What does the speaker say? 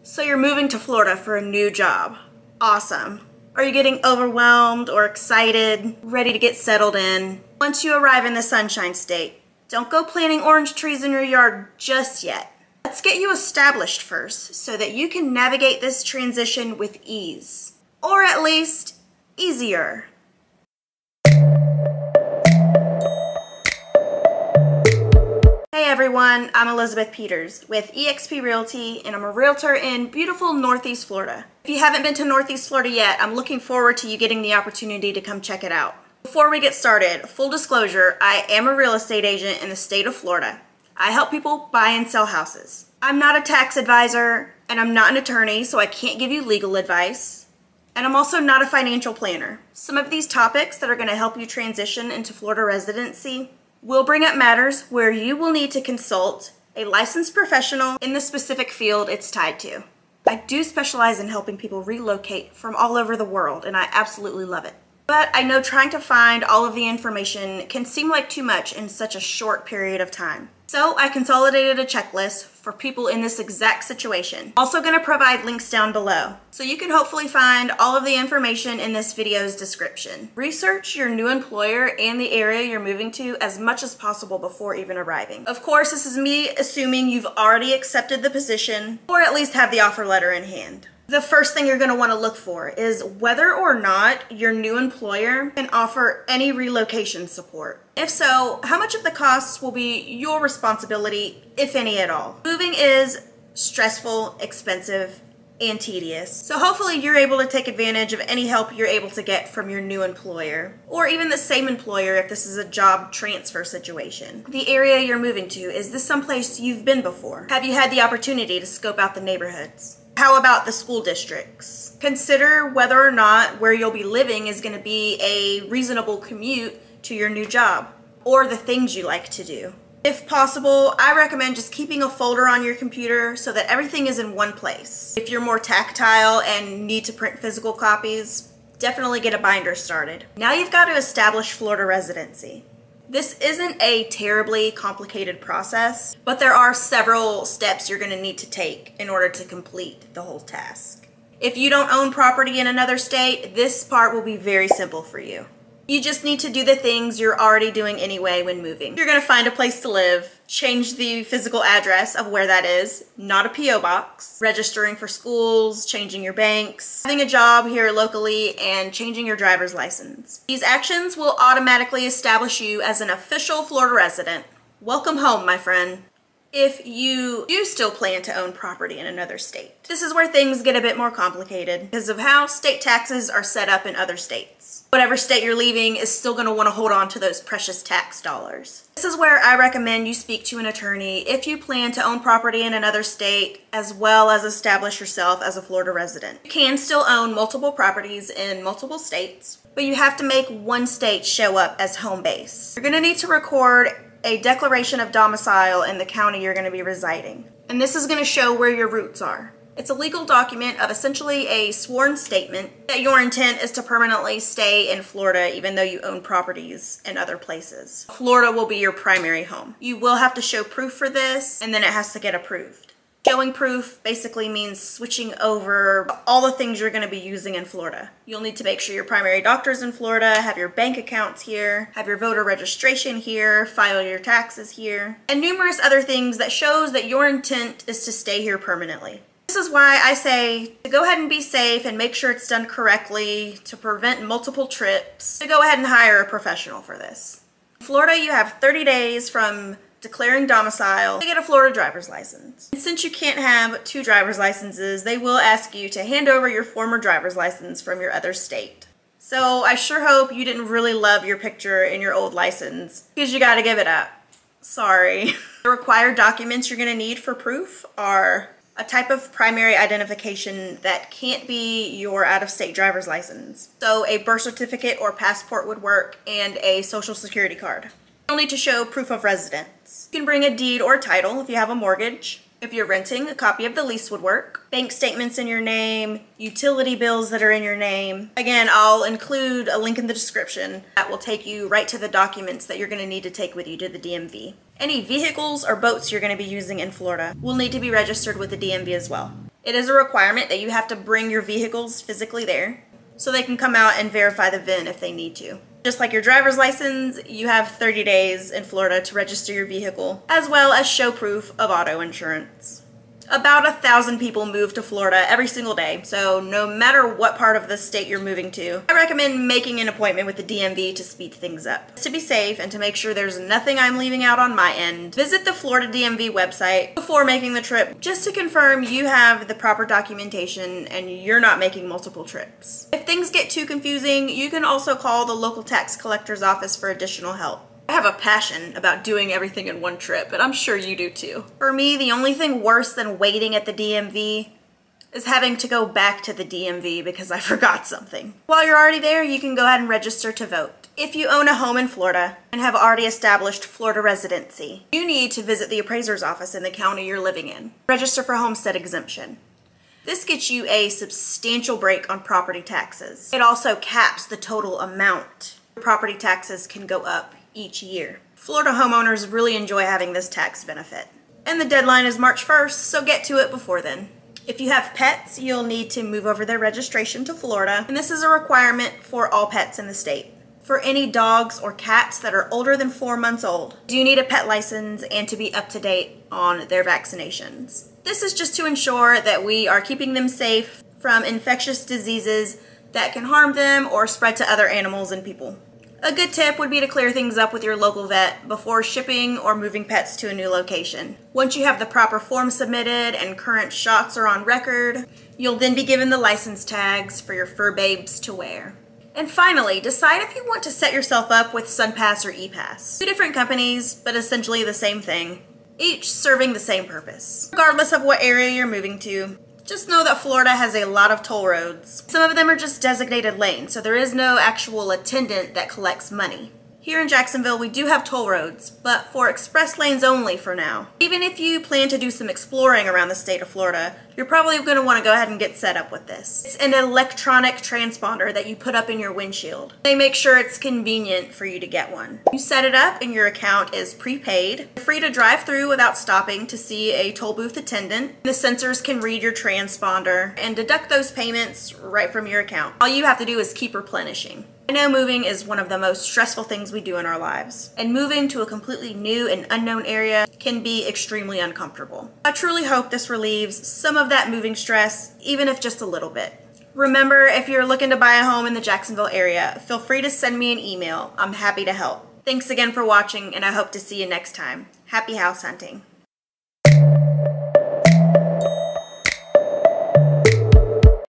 So you're moving to Florida for a new job. Awesome. Are you getting overwhelmed or excited, ready to get settled in? Once you arrive in the Sunshine State, don't go planting orange trees in your yard just yet. Let's get you established first so that you can navigate this transition with ease. Or at least, easier. Hey everyone, I'm Elizabeth Peters with eXp Realty, and I'm a realtor in beautiful Northeast Florida. If you haven't been to Northeast Florida yet, I'm looking forward to you getting the opportunity to come check it out. Before we get started, full disclosure, I am a real estate agent in the state of Florida. I help people buy and sell houses. I'm not a tax advisor, and I'm not an attorney, so I can't give you legal advice. And I'm also not a financial planner. Some of these topics that are going to help you transition into Florida residency will bring up matters where you will need to consult a licensed professional in the specific field it's tied to. I do specialize in helping people relocate from all over the world, and I absolutely love it. But I know trying to find all of the information can seem like too much in such a short period of time. So I consolidated a checklist for people in this exact situation. Also going to provide links down below, so you can hopefully find all of the information in this video's description. Research your new employer and the area you're moving to as much as possible before even arriving. Of course, this is me assuming you've already accepted the position or at least have the offer letter in hand. The first thing you're going to want to look for is whether or not your new employer can offer any relocation support. If so, how much of the costs will be your responsibility, if any at all? Moving is stressful, expensive, and tedious. So hopefully you're able to take advantage of any help you're able to get from your new employer, or even the same employer if this is a job transfer situation. The area you're moving to, is this someplace you've been before? Have you had the opportunity to scope out the neighborhoods? How about the school districts? Consider whether or not where you'll be living is going to be a reasonable commute to your new job, or the things you like to do. If possible, I recommend just keeping a folder on your computer so that everything is in one place. If you're more tactile and need to print physical copies, definitely get a binder started. Now you've got to establish Florida residency. This isn't a terribly complicated process, but there are several steps you're going to need to take in order to complete the whole task. If you don't own property in another state, this part will be very simple for you. You just need to do the things you're already doing anyway when moving. You're going to find a place to live, change the physical address of where that is, not a P.O. box, registering for schools, changing your banks, having a job here locally, and changing your driver's license. These actions will automatically establish you as an official Florida resident. Welcome home, my friend. If you do still plan to own property in another state, this is where things get a bit more complicated because of how state taxes are set up in other states. Whatever state you're leaving is still going to want to hold on to those precious tax dollars. This is where I recommend you speak to an attorney if you plan to own property in another state, as well as establish yourself as a Florida resident. You can still own multiple properties in multiple states, but you have to make one state show up as home base. You're going to need to record a declaration of domicile in the county you're going to be residing. And this is going to show where your roots are. It's a legal document of essentially a sworn statement that your intent is to permanently stay in Florida even though you own properties in other places. Florida will be your primary home. You will have to show proof for this, and then it has to get approved. Showing proof basically means switching over all the things you're going to be using in Florida. You'll need to make sure your primary doctor's in Florida, have your bank accounts here, have your voter registration here, file your taxes here, and numerous other things that shows that your intent is to stay here permanently. This is why I say to go ahead and be safe and make sure it's done correctly to prevent multiple trips, to go ahead and hire a professional for this. In Florida, you have 30 days from declaring domicile to get a Florida driver's license. And since you can't have two driver's licenses, they will ask you to hand over your former driver's license from your other state. So I sure hope you didn't really love your picture in your old license, because you gotta give it up. Sorry. The required documents you're gonna need for proof are a type of primary identification that can't be your out-of-state driver's license. So a birth certificate or passport would work, and a social security card. You'll need to show proof of residence. You can bring a deed or title if you have a mortgage. If you're renting, a copy of the lease would work. Bank statements in your name, utility bills that are in your name. Again, I'll include a link in the description that will take you right to the documents that you're going to need to take with you to the DMV. Any vehicles or boats you're going to be using in Florida will need to be registered with the DMV as well. It is a requirement that you have to bring your vehicles physically there so they can come out and verify the VIN if they need to. Just like your driver's license, you have 30 days in Florida to register your vehicle, as well as show proof of auto insurance. About 1,000 people move to Florida every single day, so no matter what part of the state you're moving to, I recommend making an appointment with the DMV to speed things up. To be safe and to make sure there's nothing I'm leaving out on my end, visit the Florida DMV website before making the trip just to confirm you have the proper documentation and you're not making multiple trips. If things get too confusing, you can also call the local tax collector's office for additional help. I have a passion about doing everything in one trip, and I'm sure you do too. For me, the only thing worse than waiting at the DMV is having to go back to the DMV because I forgot something. While you're already there, you can go ahead and register to vote. If you own a home in Florida and have already established Florida residency, you need to visit the appraiser's office in the county you're living in. Register for Homestead Exemption. This gets you a substantial break on property taxes. It also caps the total amount property taxes can go up each year. Florida homeowners really enjoy having this tax benefit. And the deadline is March 1st, so get to it before then. If you have pets, you'll need to move over their registration to Florida, and this is a requirement for all pets in the state. For any dogs or cats that are older than 4 months old, you need a pet license and to be up to date on their vaccinations. This is just to ensure that we are keeping them safe from infectious diseases that can harm them or spread to other animals and people. A good tip would be to clear things up with your local vet before shipping or moving pets to a new location. Once you have the proper forms submitted and current shots are on record, you'll then be given the license tags for your fur babes to wear. And finally, decide if you want to set yourself up with SunPass or ePass. Two different companies, but essentially the same thing, each serving the same purpose. Regardless of what area you're moving to, just know that Florida has a lot of toll roads. Some of them are just designated lanes, so there is no actual attendant that collects money. Here in Jacksonville, we do have toll roads, but for express lanes only for now. Even if you plan to do some exploring around the state of Florida, you're probably going to want to go ahead and get set up with this. It's an electronic transponder that you put up in your windshield. They make sure it's convenient for you to get one. You set it up and your account is prepaid. You're free to drive through without stopping to see a toll booth attendant. The sensors can read your transponder and deduct those payments right from your account. All you have to do is keep replenishing. I know moving is one of the most stressful things we do in our lives, and moving to a completely new and unknown area can be extremely uncomfortable. I truly hope this relieves some of that moving stress, even if just a little bit. Remember, if you're looking to buy a home in the Jacksonville area, feel free to send me an email. I'm happy to help. Thanks again for watching, and I hope to see you next time. Happy house hunting.